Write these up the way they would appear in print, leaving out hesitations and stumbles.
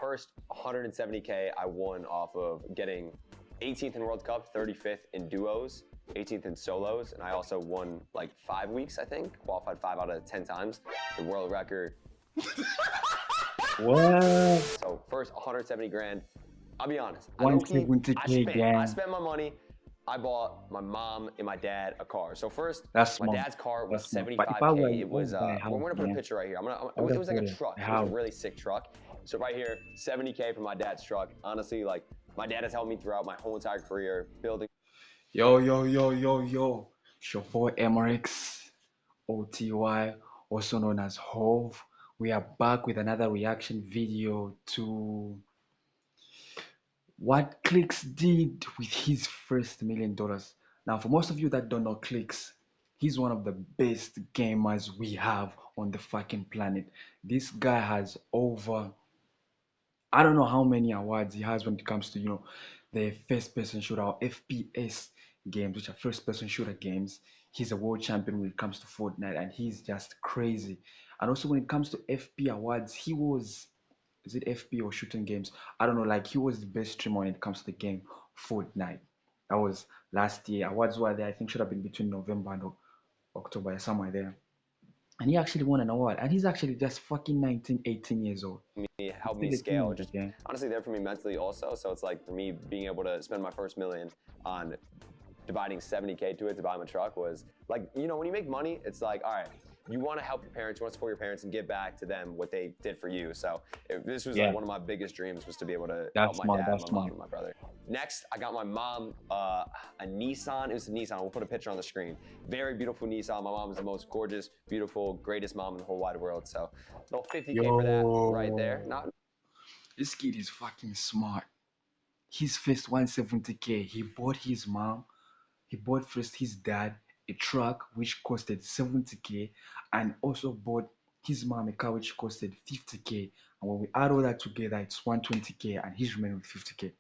first 170K I won off of getting 18th in World Cup, 35th in duos, 18th in solos, and I also won like 5 weeks, I think, qualified 5 out of 10 times, the world record. What? So first 170 grand. I'll be honest. 170K, I spent my money. I bought my mom and my dad a car. So first, That's my smart. dad's car was That's smart. But if I 75K. were It you, I was would buy a we're house, gonna put a man. picture right here. I It would was like a put truck. a It was a house. really sick truck. So right here, 70K for my dad's truck. Honestly, like my dad has helped me throughout my whole entire career building. Yo, yo, yo, yo, yo. It's your boy Emrex, OTY, also known as Hove. We are back with another reaction video to what Clix did with his first $1 million. Now, for most of you that don't know Clix, he's one of the best gamers we have on the fucking planet. This guy has over, I don't know how many awards he has when it comes to, the first person shooter or FPS games, which are first person shooter games. He's a world champion when it comes to Fortnite, and he's just crazy. And also when it comes to FP awards, he was, is it FP or shooting games? I don't know, like he was the best streamer when it comes to the game Fortnite. That was last year. Awards were there, I think should have been between November and October, somewhere there. And he actually won an award. And he's actually just fucking 19, 18 years old. Helped me He's still a scale. teenager, Just yeah. honestly there for me mentally also. So it's like for me being able to spend my first million on dividing 70K to it to buy him a truck was like, when you make money, it's like, all right, you want to help your parents, you want to support your parents and give back to them what they did for you. So this was Yeah. like one of my biggest dreams was to be able to That's help my smart, dad, that's my mom, smart. and my brother. Next, I got my mom a Nissan. It was a Nissan. We'll put a picture on the screen. Very beautiful Nissan. My mom is the most gorgeous, beautiful, greatest mom in the whole wide world. So a little 50K for that right there. Not This kid is fucking smart. His first 170K, he bought his mom, he bought first his dad a truck which costed 70K, and also bought his mom a car which costed 50K. And when we add all that together, it's 120K, and he's remaining with 50K.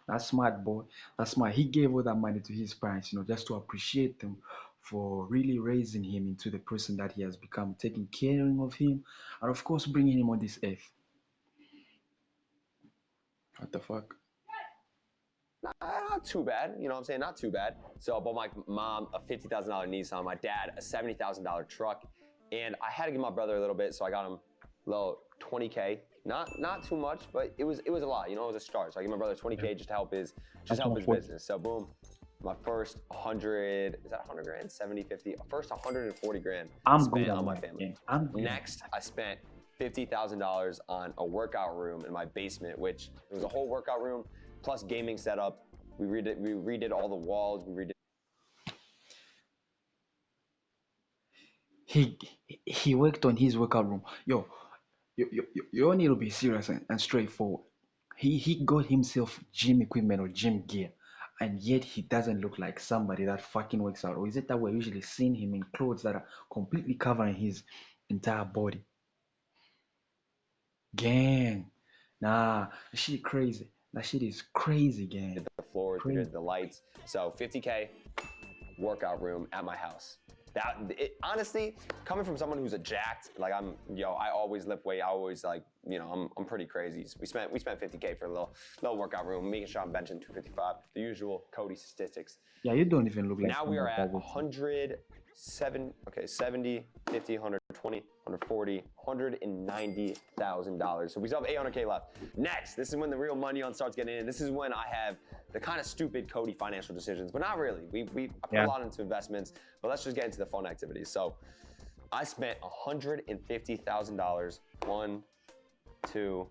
That's smart, boy. That's smart. He gave all that money to his parents, just to appreciate them for really raising him into the person that he has become, taking care of him, and of course, bringing him on this earth. What the fuck? not too bad, you know what I'm saying? Not too bad. So I bought my mom a $50,000 Nissan, my dad a $70,000 truck, and I had to give my brother a little bit, so I got him a little 20K. Not too much, but it was a lot. It was a start. So I gave my brother 20K just to help his business. So boom, my first 100, is that 100 grand? 70, 50, first 140 grand spent on my family. Next, I spent $50,000 on a workout room in my basement, which it was a whole workout room plus gaming setup. We redid all the walls. We redid. He worked on his workout room. Yo, you need to be serious and straightforward. He got himself gym equipment or gym gear, and yet he doesn't look like somebody that fucking works out. Or is it that we're usually seeing him in clothes that are completely covering his entire body? Gang, nah, that shit crazy. That shit is crazy, gang. The floors, we did the lights. So 50K workout room at my house. Honestly, coming from someone who's a jacked, like I always lift weight. I always I'm pretty crazy. So we spent 50K for a little workout room, making sure I'm benching 255, the usual Cody statistics. Yeah, you don't even look like. Now we are at 107, okay, 70, 50, 120, 140, $190,000. So we still have 800K left. Next, this is when the real money starts getting in. This is when I have the kind of stupid Cody financial decisions, but not really. I put a lot into investments, but let's just get into the fun activities. So I spent $150,000. 1, 2,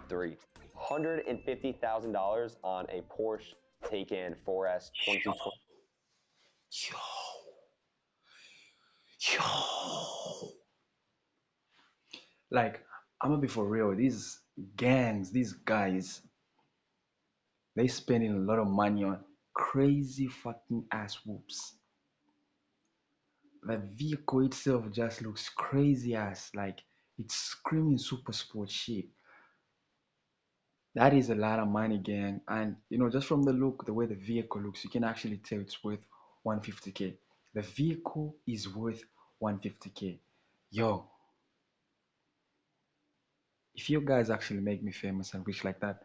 3. $150,000 on a Porsche Taycan 4S 2020. Yo. Like, I'm gonna be for real. These gangs, these guys, they spending a lot of money on crazy fucking ass whoops. The vehicle itself just looks crazy ass, like it's screaming super sport shit. That is a lot of money, gang. And just from the look, the way the vehicle looks, you can actually tell it's worth 150K. The vehicle is worth 150K. Yo, if you guys actually make me famous and rich like that,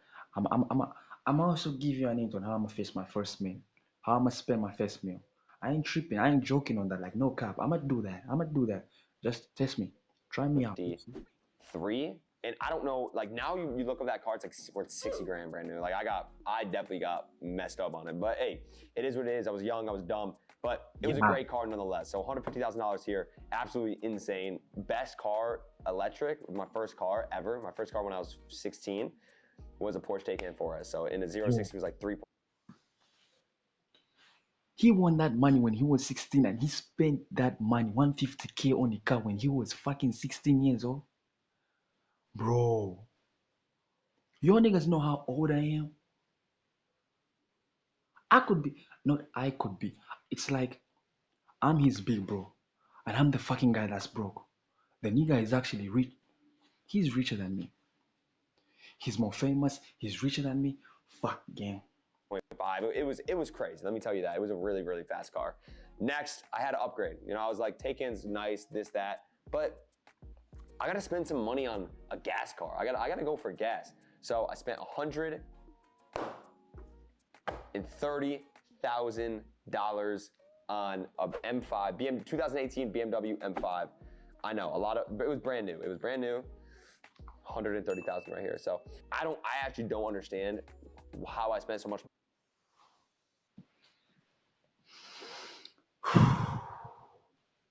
I'm also give you an hint on how I'm gonna face my first meal, how I'm gonna spend my first meal. I ain't tripping, I ain't joking on that. Like no cap, I'm gonna do that. I'm gonna do that. Just test me, try me out. 53. And I don't know, like now you look at that car, it's like worth 60 grand brand new. Like I definitely got messed up on it. But hey, it is what it is. I was young, I was dumb, but it was a Yeah, great car nonetheless. So $150,000 here, absolutely insane. Best car, electric, my first car ever. My first car when I was 16 was a Porsche Taycan 4S. So in a 0 yo, 60 was like 3. he won that money when he was 16 and he spent that money 150K on a car when he was fucking 16 years old. Bro, your niggas know how old I am. I could be, not I could be. It's like I'm his big bro, and I'm the fucking guy that's broke. The nigga is actually rich. He's richer than me. He's more famous. He's richer than me. Fuck gang. 5. It was crazy. Let me tell you that. It was a really, really fast car. Next, I had to upgrade. You know, I was like, Taycan's nice, this, that, but I gotta spend some money on a gas car. I gotta go for gas. So I spent $130,000 on a M5, 2018 BMW M5. I know but it was brand new. It was brand new. 130,000 right here. So I actually don't understand how I spent so much.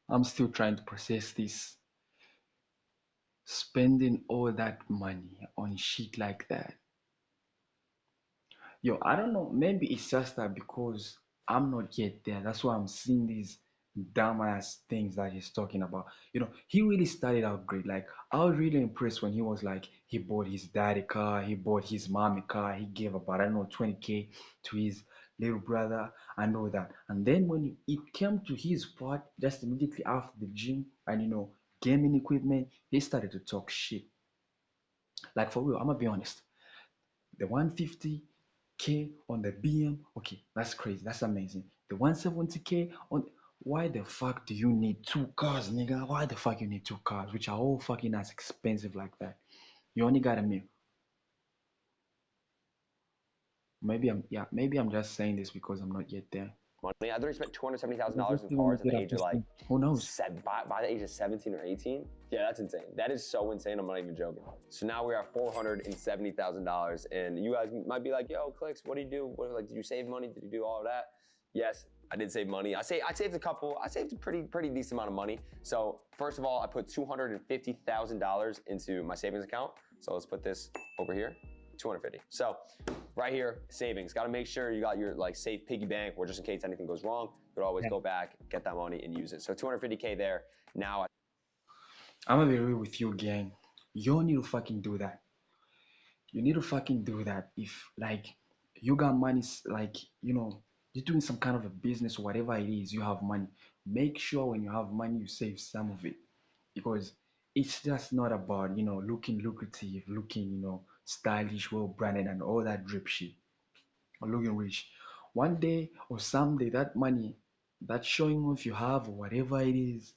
I'm still trying to process this. Spending all that money on shit like that. Yo, I don't know. Maybe it's just that because I'm not yet there. That's why I'm seeing these dumbass things that he's talking about. He really started out great. Like, I was really impressed when he was like, he bought his daddy car, he bought his mommy car, he gave about, I don't know, 20K to his little brother and all that. And then when it came to his part, just immediately after the gym and, gaming equipment, he started to talk shit. Like, for real, I'm gonna be honest. The 150K on the BM, okay, that's crazy. That's amazing. The 170K on, why the fuck do you need two cars, nigga? Why the fuck you need two cars, which are all fucking as expensive like that? You only got a meal. Maybe I'm just saying this because I'm not yet there. Money. I literally spent Because $270,000 let's in say when I cars at get the up age of to like who knows? by the age of 17 or 18. Yeah, that's insane. That is so insane. I'm not even joking. So now we're at $470,000, and you guys might be like, "Yo, Clix, what do you do? Like, did you save money? Did you do all of that?" Yes, I did save money. I saved a couple. I saved a pretty decent amount of money. So first of all, I put $250,000 into my savings account. So let's put this over here. 250. So right here, savings. Got to make sure you got your like safe piggy bank where just in case anything goes wrong, you could always Yeah. go back, get that money and use it. So 250K there. Now I'm gonna be real with you, gang. You don't need to fucking do that. You need to fucking do that if like you got money, like you're doing some kind of a business or whatever it is, you have money. Make sure when you have money you save some of it, because it's just not about looking lucrative, looking stylish, well branded and all that drip shit, or looking rich. One day or someday that money, that showing off you have or whatever it is,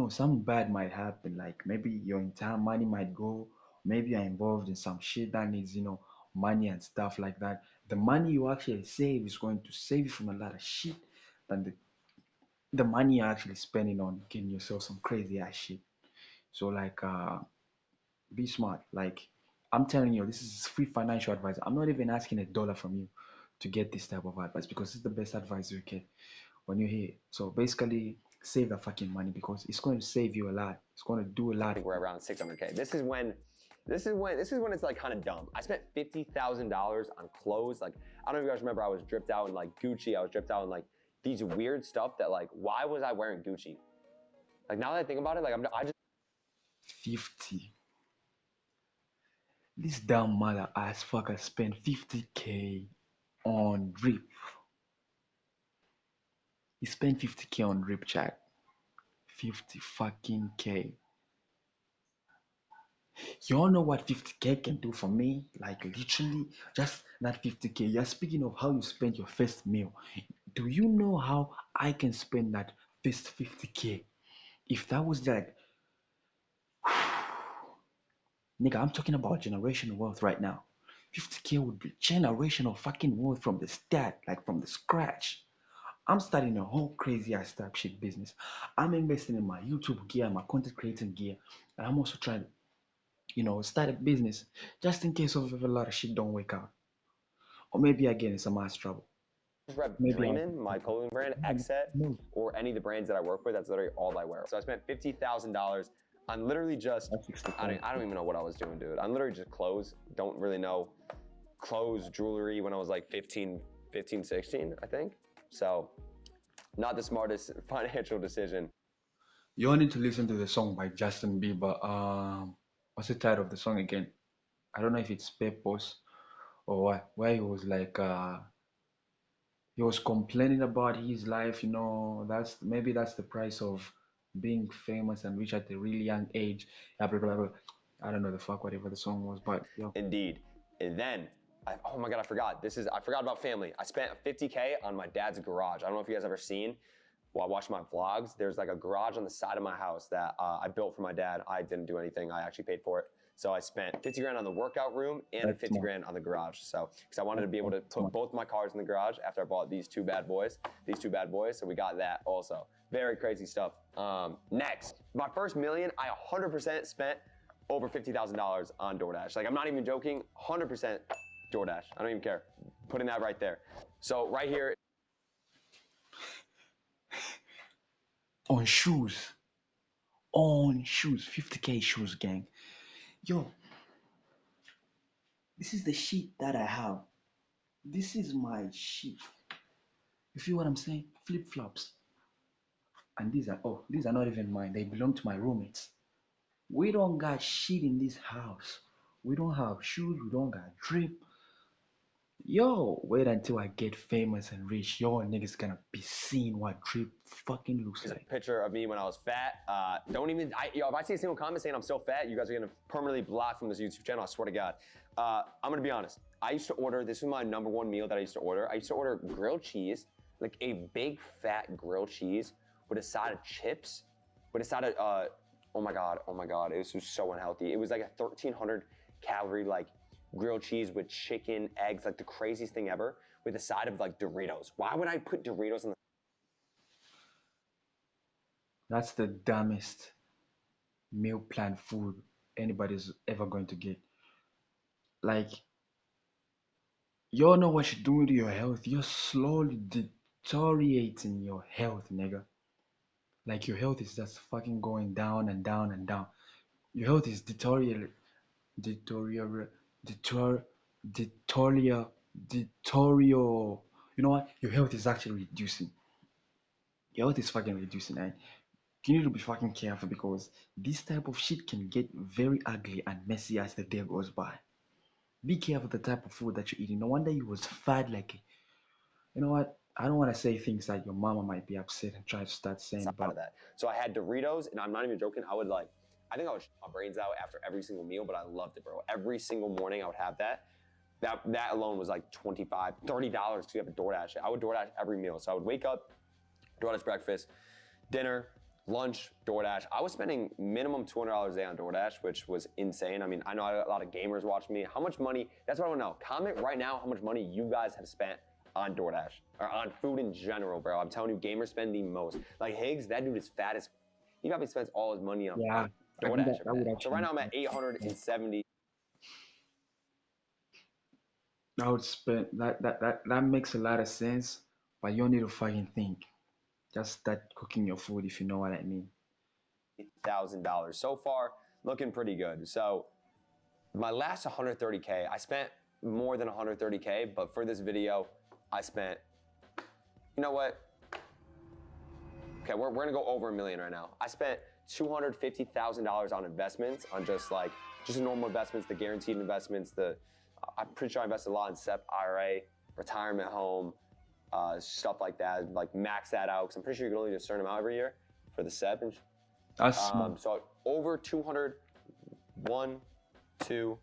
something bad might happen. Like maybe your entire money might go, maybe you're involved in some shit that needs, money and stuff like that. The money you actually save is going to save you from a lot of shit than the money you're actually spending on getting yourself some crazy ass shit. So like be smart. Like I'm telling you, this is free financial advice. I'm not even asking $1 from you to get this type of advice because it's the best advice you get when you're here. So basically, save the fucking money because it's going to save you a lot. It's going to do a I lot. think we're around 600K. This is when it's like kind of dumb. I spent $50,000 on clothes. Like I don't know if you guys remember, I was dripped out in like Gucci. I was dripped out in like these weird stuff that like, why was I wearing Gucci? Like now that I think about it, like I just 50. This damn mother ass fucker spent 50K on drip. He spent 50K on drip chat. 50 fucking K. You all know what 50K can do for me? Like literally, just that 50K. You're speaking of how you spent your first meal. Do you know how I can spend that first 50K? If that was like Nigga, I'm talking about generational wealth right now. 50K would be generational fucking wealth from the start, like from the scratch. I'm starting a whole crazy ass type shit business. I'm investing in my YouTube gear, my content creating gear, and I'm also trying to, start a business just in case of if a lot of shit don't work out. Or maybe I get in some ass trouble. Rep Maybe I'll Dreamin', my clothing brand, Xset, no, or any of the brands that I work with. That's literally all I wear. So I spent $50,000 on literally just, that's 65. I don't even know what I was doing, dude. On literally just clothes. Don't really know. Clothes, jewelry when I was like 15, 16, I think. So not the smartest financial decision. You all need to listen to the song by Justin Bieber. What's the title of the song again? I don't know if it's Purpose or what. Where he was like, he was complaining about his life. That's the price of being famous and rich at a really young age. Yeah, blah, blah, blah. I don't know the fuck whatever the song was, but yo, Indeed. And then, oh my God, I forgot. I forgot about family. I spent 50K on my dad's garage. I don't know if you guys ever seen, while watching my vlogs, there's like a garage on the side of my house that I built for my dad. I didn't do anything. I actually paid for it. So I spent 50 grand on the workout room and that's 50 smart. grand on the garage. So, because I wanted to That's be able to put smart. both my cars in the garage after I bought these two bad boys. So we got that also. Very crazy stuff. Next, my first million, I 100% spent over $50,000 on DoorDash. Like, I'm not even joking, 100% DoorDash. I don't even care. Putting that right there. So right here, On shoes, on shoes, 50K shoes, gang. Yo, this is the shit that I have. This is my shit. You feel what I'm saying? Flip flops. And these are not even mine. They belong to my roommates. We don't got shit in this house. We don't have shoes. We don't got drip. Yo, wait until I get famous and rich. Yo, niggas gonna be seeing what drip fucking looks is a like. picture of me when I was fat. Don't even, if I see a single comment saying I'm still fat, you guys are gonna permanently block from this YouTube channel, I swear to God. I'm gonna be honest. I used to order, this was my #1 meal that I used to order. I used to order grilled cheese, like a big fat grilled cheese with a side of chips, with a side of, oh my God, it was so unhealthy. It was like a 1,300 calorie, like grilled cheese with chicken, eggs, like the craziest thing ever, with a side of like Doritos. Why would I put Doritos on the That's the dumbest meal plan food anybody's ever going to get. Like, you all know what you're doing to your health. You're slowly deteriorating your health, nigga. Like your health is just fucking going down and down and down. Your health is deteriorate, deterior, deterior, deterior. You know what? Your health is actually reducing. Your health is fucking reducing, and you need to be fucking careful because this type of shit can get very ugly and messy as the day goes by. Be careful the type of food that you're eating. No wonder you was fat like, you know what? I don't want to say things that your mama might be upset and try to start saying, side but of that. So I had Doritos, and I'm not even joking. I think I would shit my brains out after every single meal, but I loved it, bro. Every single morning I would have that. That alone was like $25, $30 because you have a DoorDash. I would DoorDash every meal. So I would wake up, DoorDash breakfast, dinner, lunch, DoorDash. I was spending minimum $200 a day on DoorDash, which was insane. I mean, I know a lot of gamers watch me. How much money, that's what I want to know. Comment right now how much money you guys have spent on DoorDash or on food in general, bro. I'm telling you, gamers spend the most. Like Higgs, that dude is fat as, he probably spends all his money on yeah, I think DoorDash that every would day. So right actually, now I'm at 870. that would spend that makes a lot of sense, but you don't need to fucking think. Just start cooking your food if you know what I mean. $1,000 so far, looking pretty good. So my last 130K, I spent more than 130K, but for this video, I spent, you know what? Okay, we're gonna go over $1 million right now. I spent $250,000 on investments, on just normal investments, the guaranteed investments. I'm pretty sure I invested a lot in SEP IRA, retirement home, stuff like that. Like max that out, because I'm pretty sure you can only do a certain amount every year for the SEP. That's smart. So over 200, 1, 2,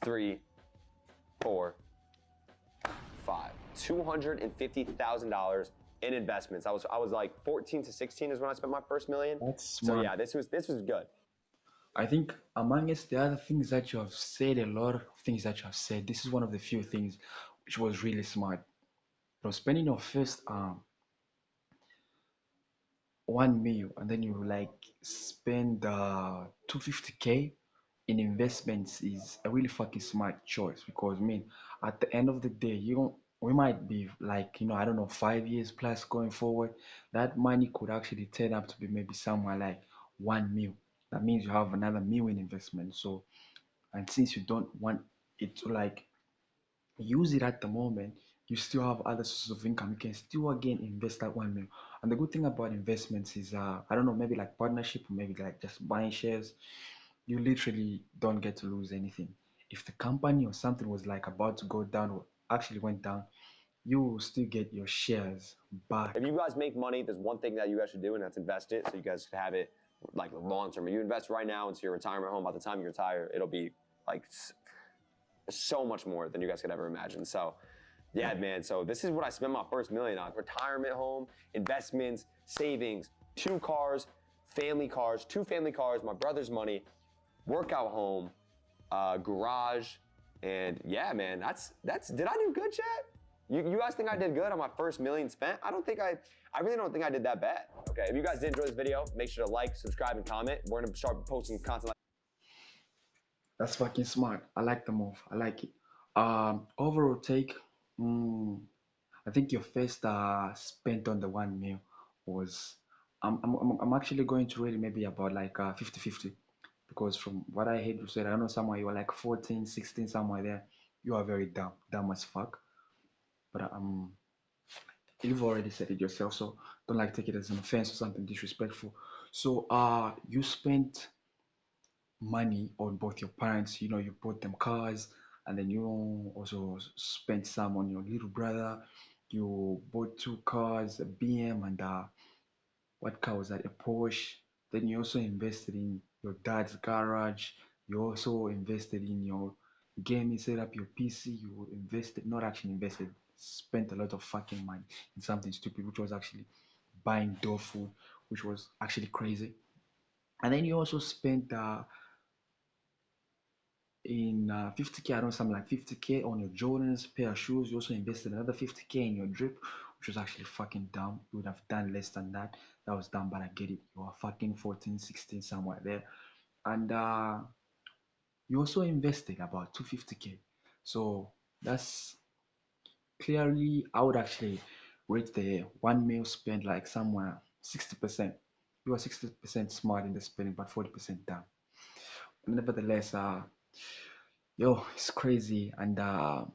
3, 4, 5, $250,000 in investments. I was like 14 to 16 is when I spent my first million. That's So smart. yeah, this was good. I think amongst the other things that you have said, a lot of things that you have said, this is one of the few things which was really smart. Spending your first 1 mil and then you like spend 250K in investments is a really fucking smart choice because I mean at the end of the day you don't we might be like I don't know 5 years plus going forward that money could actually turn up to be maybe somewhere like 1 mil. That means you have another mil in investment. So and since you don't want it to like use it at the moment, you still have other sources of income. You can still again invest that 1 mil. And the good thing about investments is, I don't know, maybe like partnership or maybe like just buying shares, you literally don't get to lose anything. If the company or something was like about to go down or actually went down, you will still get your shares back. If you guys make money, there's one thing that you guys should do, and that's invest it so you guys can have it like long term. If you invest right now into your retirement home, by the time you retire, it'll be like so much more than you guys could ever imagine. So, yeah, man. So this is what I spent my first million on: retirement home, investments, savings, 2 cars, two family cars, my brother's money, workout home, garage, and yeah, man. That's. Did I do good, chat? You guys think I did good on my first million spent? I really don't think I did that bad. Okay, if you guys did enjoy this video, make sure to like, subscribe, and comment. We're gonna start posting content like That's fucking smart. I like the move. I like it. Overall take, mm, I think your first spent on the 1 mil was I'm actually going to rate it maybe about like 50-50 because from what I heard you said, I don't know somewhere you were like 14, 16, somewhere there. You are very dumb as fuck. But you've already said it yourself, so don't like take it as an offense or something disrespectful. So you spent money on both your parents. You bought them cars, and then you also spent some on your little brother. You bought 2 cars, a BM and what car was that? A Porsche. Then you also invested in your dad's garage. You also invested in your gaming setup, your PC. You invested, not actually invested, spent a lot of fucking money in something stupid, which was actually buying dog food, which was actually crazy. And then you also spent in 50K, I don't know, something like 50K on your Jordans, pair of shoes. You also invested another 50K in your drip, which was actually fucking dumb. You would have done less than that. That was dumb, but I get it. You are fucking 14, 16, somewhere there. And you also invested about 250K. So that's clearly, I would actually rate the 1 mil spent like somewhere 60%. You are 60% smart in the spending, but 40% dumb. Nevertheless, yo, it's crazy, and I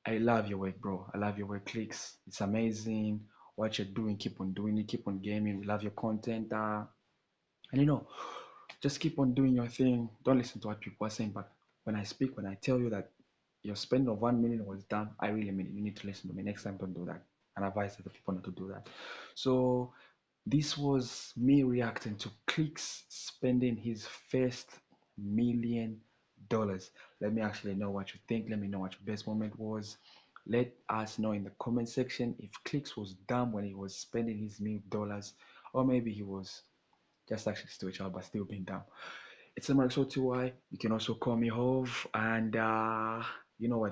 love your work, bro. I love your work, Clix. It's amazing what you're doing. Keep on doing it. Keep on gaming. We love your content. And just keep on doing your thing. Don't listen to what people are saying. But when I speak, when I tell you that your spend of 1 million was done, I really mean it. You need to listen to me. Next time, don't do that. And advise other people not to do that. So this was me reacting to Clix spending his first $1 million. Let me actually know what you think. Let me know what your best moment was. Let us know in the comment section if Clix was dumb when he was spending his $1 million, or maybe he was just actually still a child but still being dumb. It's a Mark So TY. You can also call me Hove, and you know what